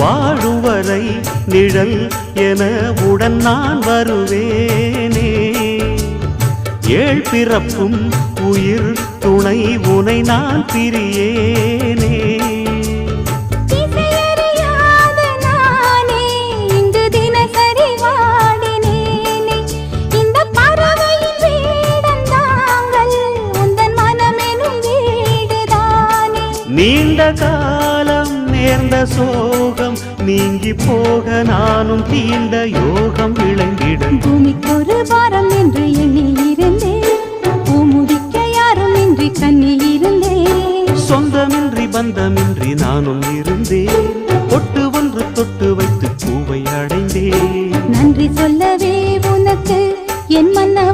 வாழும் வரை நிழல் என உடன் நான் வருவேனே. ஏழ் பிறப்பும் உயிர் துணை உனை நான் பிரியேனே. நீண்ட காலம் நேர்ந்த சோகம் நீங்கி போக நானும் தீண்ட யோகம் விளங்கிட. பூமிக்கொரு வாரம் என்று எண்ணி இருந்தேன், பூமுடிக்க யாரும் இன்றி கண்ணி இருந்தேன். சொந்தமின்றி பந்தமின்றி நானும் இருந்தேன், பொட்டு ஒன்று தொட்டு வைத்து பூவை அடைந்தேன். நன்றி சொல்லவே உனக்கு என் மன்னவ